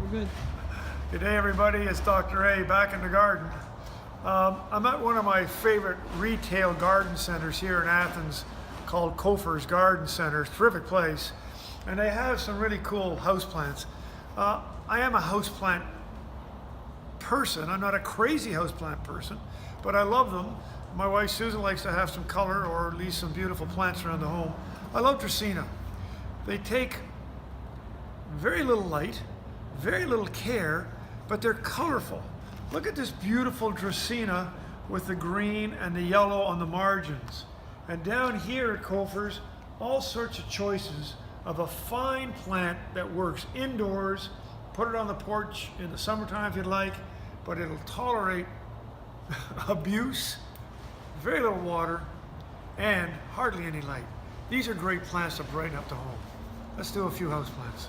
We're good. Good day, everybody. It's Dr. A back in the garden. I'm at one of my favorite retail garden centers here in Athens called Kofer's Garden Center. Terrific place. And they have some really cool houseplants. I am a houseplant person. I'm not a crazy houseplant person, but I love them. My wife Susan likes to have some color or at least some beautiful plants around the home. I love Dracena. They take very little light, very little care, but they're colorful. Look at this beautiful Dracaena with the green and the yellow on the margins. And down here at Kofer's, all sorts of choices of a fine plant that works indoors. Put it on the porch in the summertime if you'd like, but it'll tolerate abuse, very little water, and hardly any light. These are great plants to brighten up the home. Let's do a few houseplants.